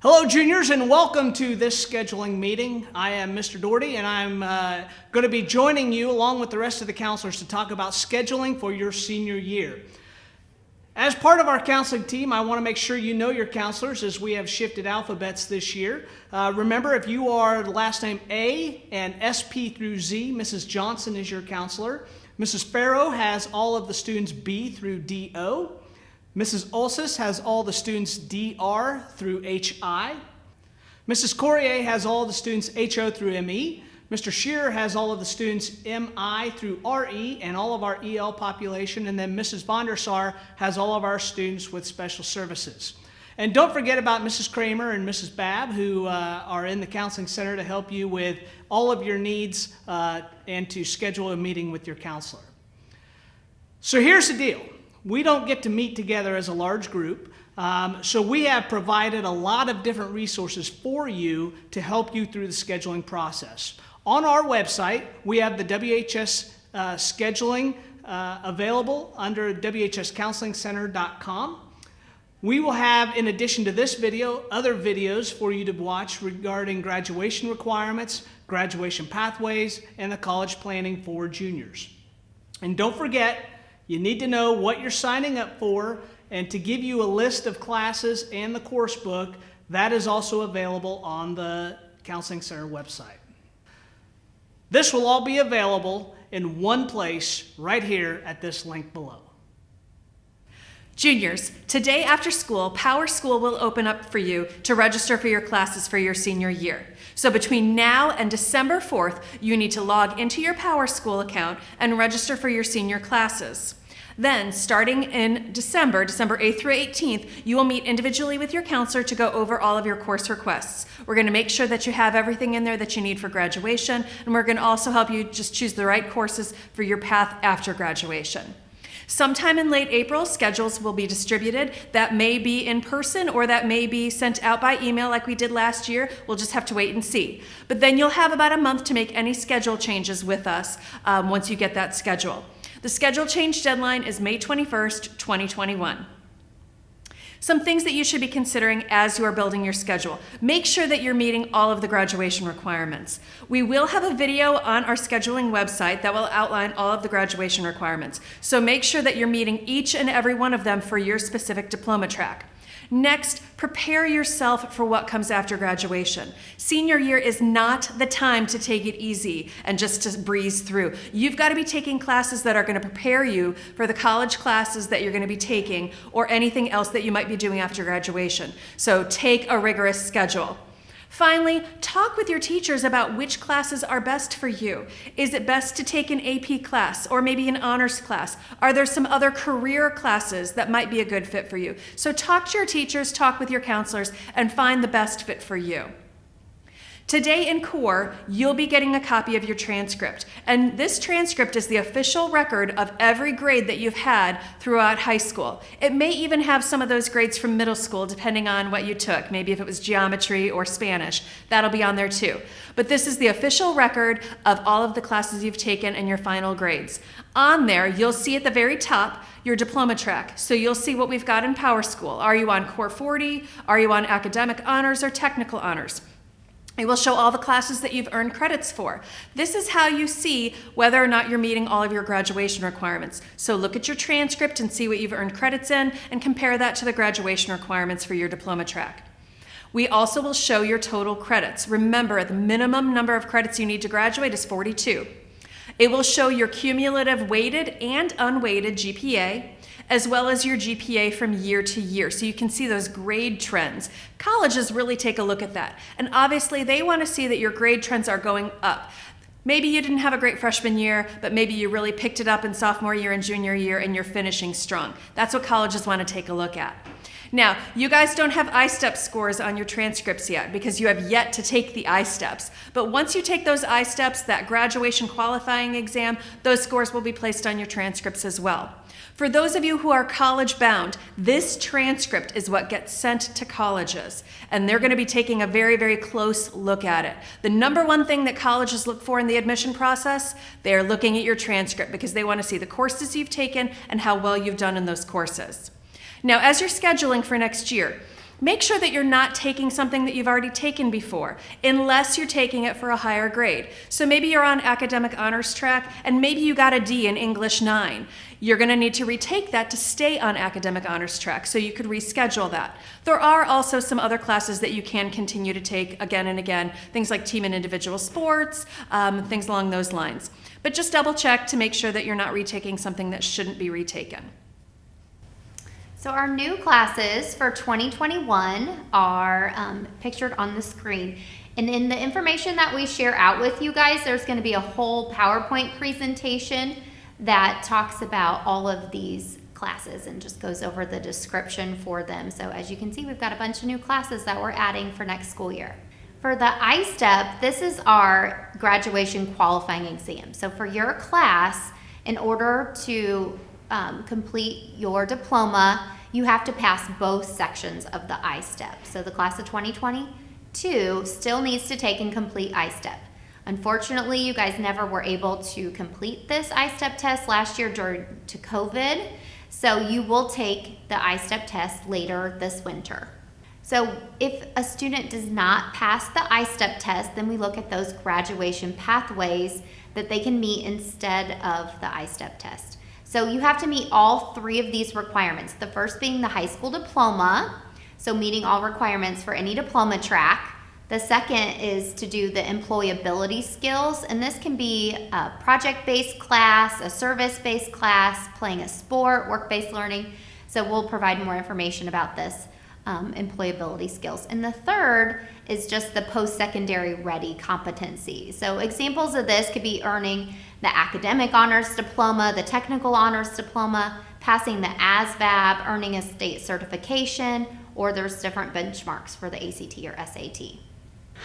Hello, juniors, and welcome to this scheduling meeting. I am Mr. Doherty, and I'm going to be joining you along with the rest of the counselors to talk about scheduling for your senior year. As part of our counseling team, I want to make sure you know your counselors as we have shifted alphabets this year. Remember, if you are the last name A and SP through Z, Mrs. Johnson is your counselor. Mrs. Farrow has all of the students B through DO. Mrs. Olsis has all the students DR through HI. Mrs. Courier has all the students HO through ME. Mr. Shearer has all of the students MI through RE and all of our EL population. And then Mrs. Vondersar has all of our students with special services. And don't forget about Mrs. Kramer and Mrs. Babb, who are in the counseling center to help you with all of your needs and to schedule a meeting with your counselor. So here's the deal. We don't get to meet together as a large group, so we have provided a lot of different resources for you to help you through the scheduling process. On our website, we have the WHS scheduling available under WHSCounselingCenter.com. We will have, in addition to this video, other videos for you to watch regarding graduation requirements, graduation pathways, and the college planning for juniors. And don't forget, you need to know what you're signing up for, and to give you a list of classes and the course book, that is also available on the Counseling Center website. This will all be available in one place right here at this link below. Juniors, today after school, Power School will open up for you to register for your classes for your senior year. So between now and December 4th, you need to log into your Power School account and register for your senior classes. Then, starting in December 8th through 18th, you will meet individually with your counselor to go over all of your course requests. We're going to make sure that you have everything in there that you need for graduation, and we're going to also help you just choose the right courses for your path after graduation. Sometime in late April, schedules will be distributed. That may be in person or that may be sent out by email like we did last year. We'll just have to wait and see. But then you'll have about a month to make any schedule changes with us once you get that schedule. The schedule change deadline is May 21st, 2021. Some things that you should be considering as you are building your schedule. Make sure that you're meeting all of the graduation requirements. We will have a video on our scheduling website that will outline all of the graduation requirements. So make sure that you're meeting each and every one of them for your specific diploma track. Next, prepare yourself for what comes after graduation. Senior year is not the time to take it easy and just to breeze through. You've got to be taking classes that are going to prepare you for the college classes that you're going to be taking or anything else that you might be doing after graduation. So take a rigorous schedule. Finally, talk with your teachers about which classes are best for you. Is it best to take an AP class or maybe an honors class? Are there some other career classes that might be a good fit for you? So talk to your teachers, talk with your counselors, and find the best fit for you. Today in core, you'll be getting a copy of your transcript. And this transcript is the official record of every grade that you've had throughout high school. It may even have some of those grades from middle school, depending on what you took. Maybe if it was geometry or Spanish, that'll be on there too. But this is the official record of all of the classes you've taken and your final grades. On there, you'll see at the very top your diploma track. So you'll see what we've got in Power School. Are you on Core 40? Are you on academic honors or technical honors? It will show all the classes that you've earned credits for. This is how you see whether or not you're meeting all of your graduation requirements. So look at your transcript and see what you've earned credits in and compare that to the graduation requirements for your diploma track. We also will show your total credits. Remember, the minimum number of credits you need to graduate is 42. It will show your cumulative weighted and unweighted GPA, as well as your GPA from year to year. So you can see those grade trends. Colleges really take a look at that. And obviously they want to see that your grade trends are going up. Maybe you didn't have a great freshman year, but maybe you really picked it up in sophomore year and junior year and you're finishing strong. That's what colleges want to take a look at. Now, you guys don't have I-STEP scores on your transcripts yet because you have yet to take the I-STEPs. But once you take those I-STEPs, that graduation qualifying exam, those scores will be placed on your transcripts as well. For those of you who are college bound, this transcript is what gets sent to colleges, and they're going to be taking a very, very close look at it. The number one thing that colleges look for in the admission process, they're looking at your transcript because they want to see the courses you've taken and how well you've done in those courses. Now, as you're scheduling for next year, Make sure that you're not taking something that you've already taken before, unless you're taking it for a higher grade. So maybe you're on academic honors track and maybe you got a D in English 9. You're going to need to retake that to stay on academic honors track, so you could reschedule that. There are also some other classes that you can continue to take again and again, things like team and individual sports, things along those lines. But just double check to make sure that you're not retaking something that shouldn't be retaken. So our new classes for 2021 are pictured on the screen. And in the information that we share out with you guys, there's going to be a whole PowerPoint presentation that talks about all of these classes and just goes over the description for them. So as you can see, we've got a bunch of new classes that we're adding for next school year. For the I-STEP, this is our graduation qualifying exam. So for your class, in order to complete your diploma, you have to pass both sections of the I-STEP. So the class of 2022 still needs to take and complete I-STEP. Unfortunately, you guys never were able to complete this I-STEP test last year due to COVID, so you will take the I-STEP test later this winter. So if a student does not pass the I-STEP test, then we look at those graduation pathways that they can meet instead of the I-STEP test. So you have to meet all 3 of these requirements. The first being the high school diploma, so meeting all requirements for any diploma track. The second is to do the employability skills, and this can be a project-based class, a service-based class, playing a sport, work-based learning. So we'll provide more information about this employability skills. And the third is just the post-secondary ready competency. So examples of this could be earning the academic honors diploma, the technical honors diploma, passing the ASVAB, earning a state certification, or there's different benchmarks for the ACT or SAT.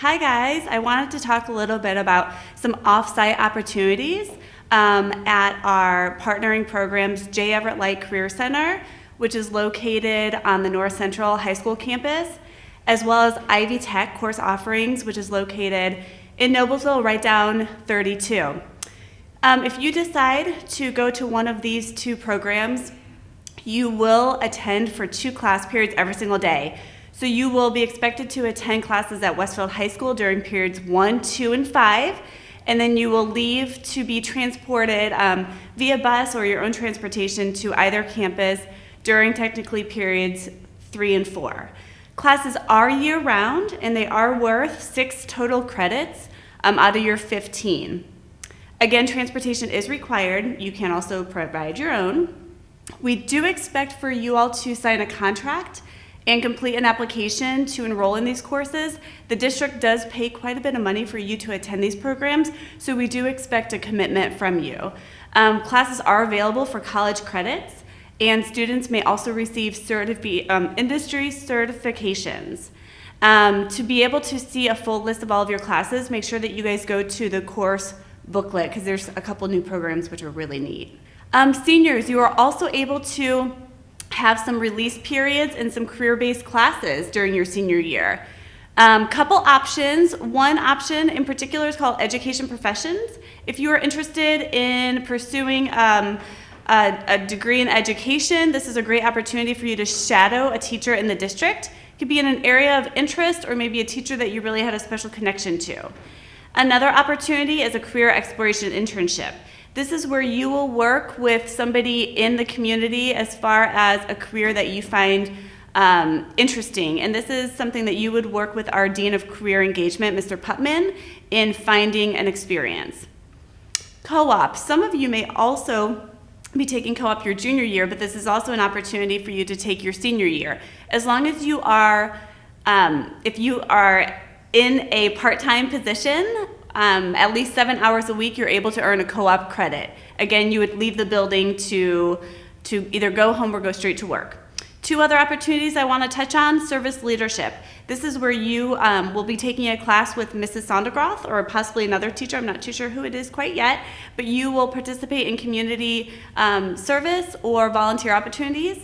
Hi guys, I wanted to talk a little bit about some off-site opportunities at our partnering programs, J. Everett Light Career Center, which is located on the North Central High School campus, as well as Ivy Tech course offerings, which is located in Noblesville, right down 32. If you decide to go to one of these 2 programs, you will attend for 2 class periods every single day. So you will be expected to attend classes at Westfield High School during periods 1, 2, and 5, and then you will leave to be transported via bus or your own transportation to either campus during technically periods 3 and 4. Classes are year-round, and they are worth 6 total credits out of your 15. Again, transportation is required. You can also provide your own. We do expect for you all to sign a contract and complete an application to enroll in these courses. The district does pay quite a bit of money for you to attend these programs, so we do expect a commitment from you. Classes are available for college credits, and students may also receive industry certifications. To be able to see a full list of all of your classes, make sure that you guys go to the course booklet, because there's a couple new programs which are really neat. Seniors, you are also able to have some release periods and some career-based classes during your senior year. Couple options. One option in particular is called Education Professions. If you are interested in pursuing a degree in education, this is a great opportunity for you to shadow a teacher in the district. It could be in an area of interest or maybe a teacher that you really had a special connection to. Another opportunity is a career exploration internship. This is where you will work with somebody in the community as far as a career that you find interesting. And this is something that you would work with our Dean of Career Engagement, Mr. Putman, in finding an experience. Co-op. Some of you may also be taking co-op your junior year, but this is also an opportunity for you to take your senior year. As long as you are, if you are in a part-time position, at least 7 hours a week, you're able to earn a co-op credit. Again, you would leave the building to either go home or go straight to work. 2 other opportunities I want to touch on: service leadership. This is where you will be taking a class with Mrs. Sondergroth or possibly another teacher. I'm not too sure who it is quite yet, but you will participate in community service or volunteer opportunities.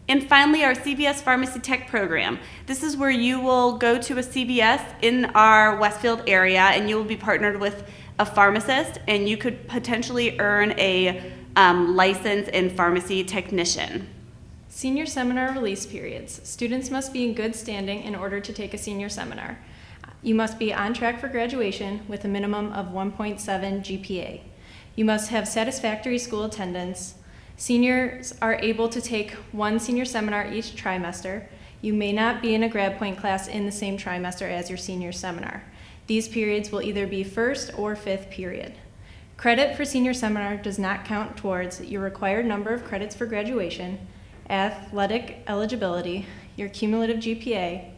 And finally, our CVS Pharmacy Tech program. This is where you will go to a CVS in our Westfield area, and you will be partnered with a pharmacist, and you could potentially earn a license in pharmacy technician. Senior seminar release periods. Students must be in good standing in order to take a senior seminar. You must be on track for graduation with a minimum of 1.7 GPA. You must have satisfactory school attendance. Seniors are able to take one senior seminar each trimester. You may not be in a grad point class in the same trimester as your senior seminar. These periods will either be first or fifth period. Credit for senior seminar does not count towards your required number of credits for graduation, athletic eligibility, your cumulative GPA.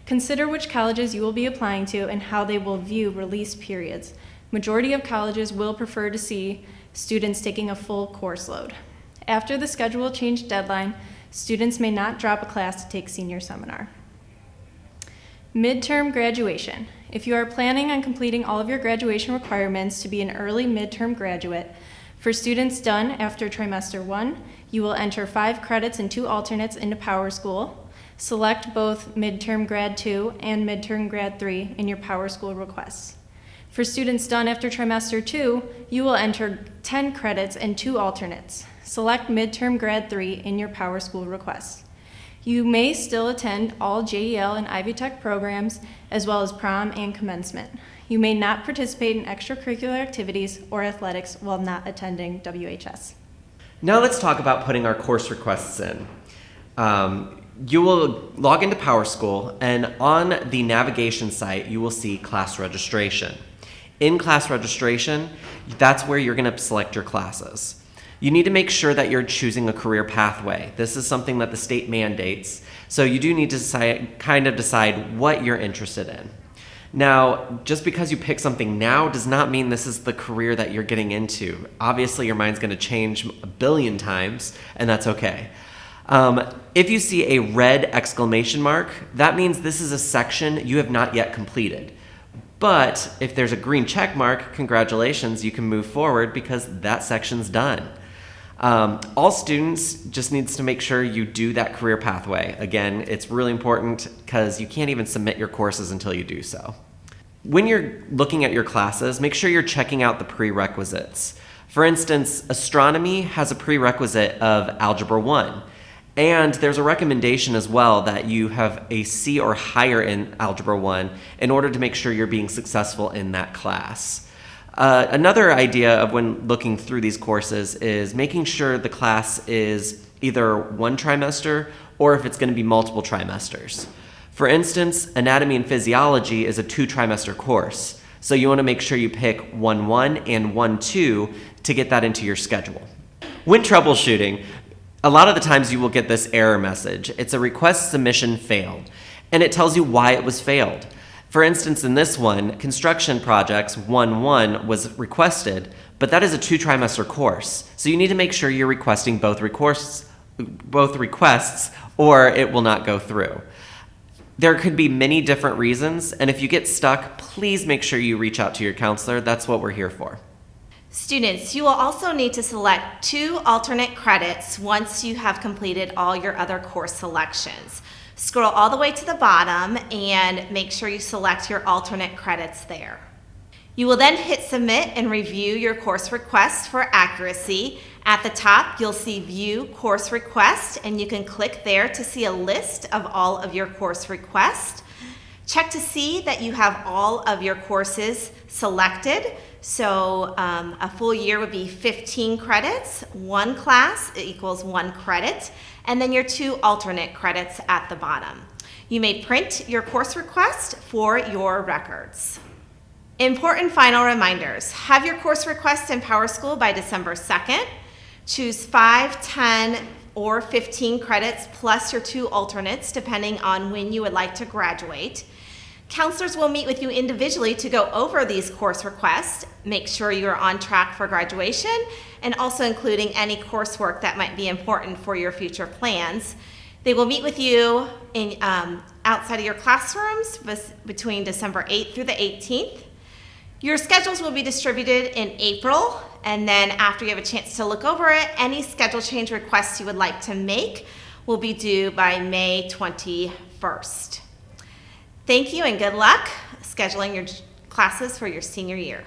Consider which colleges you will be applying to and how they will view release periods. Majority of colleges will prefer to see students taking a full course load. After the schedule change deadline, students may not drop a class to take senior seminar. Midterm graduation. If you are planning on completing all of your graduation requirements to be an early midterm graduate, for students done after trimester 1, you will enter 5 credits and 2 alternates into Power School. Select both midterm grad 2 and midterm grad 3 in your Power School requests. For students done after trimester 2, you will enter 10 credits and 2 alternates. Select midterm grad 3 in your Power School requests. You may still attend all JEL and Ivy Tech programs, as well as prom and commencement. You may not participate in extracurricular activities or athletics while not attending WHS. Now let's talk about putting our course requests in. You will log into Power School, and on the navigation site, you will see class registration. In class registration, that's where you're going to select your classes. You need to make sure that you're choosing a career pathway. This is something that the state mandates, so you do need to decide what you're interested in. Now, just because you pick something now does not mean this is the career that you're getting into. Obviously, your mind's going to change a billion times, and that's okay. If you see a red exclamation mark, that means this is a section you have not yet completed. But if there's a green check mark, congratulations, you can move forward because that section's done. All students just needs to make sure you do that career pathway. Again, it's really important because you can't even submit your courses until you do so. When you're looking at your classes, make sure you're checking out the prerequisites. For instance, astronomy has a prerequisite of Algebra 1. And there's a recommendation as well that you have a C or higher in Algebra 1 in order to make sure you're being successful in that class. Another idea of when looking through these courses is making sure the class is either one trimester or if it's going to be multiple trimesters. For instance, anatomy and physiology is a 2-trimester course, so you want to make sure you pick 1-1 and 1-2 to get that into your schedule. When troubleshooting, a lot of the times you will get this error message. It's a request submission failed, and it tells you why it was failed. For instance, in this one, construction projects 1-1 was requested, but that is a 2-trimester course. So you need to make sure you're requesting both requests or it will not go through. There could be many different reasons, and if you get stuck, please make sure you reach out to your counselor. That's what we're here for. Students, you will also need to select 2 alternate credits once you have completed all your other course selections. Scroll all the way to the bottom and make sure you select your alternate credits there. You will then hit submit and review your course request for accuracy. At the top, you'll see view course request, and you can click there to see a list of all of your course requests. Check to see that you have all of your courses selected. So a full year would be 15 credits, 1 class equals 1 credit, and then your 2 alternate credits at the bottom. You may print your course request for your records. Important final reminders. Have your course request in Power School by December 2nd. Choose 5, 10, or 15 credits plus your 2 alternates depending on when you would like to graduate. Counselors will meet with you individually to go over these course requests, make sure you are on track for graduation, and also including any coursework that might be important for your future plans. They will meet with you in, outside of your classrooms between December 8th through the 18th. Your schedules will be distributed in April, and then after you have a chance to look over it, any schedule change requests you would like to make will be due by May 21st. Thank you and good luck scheduling your classes for your senior year.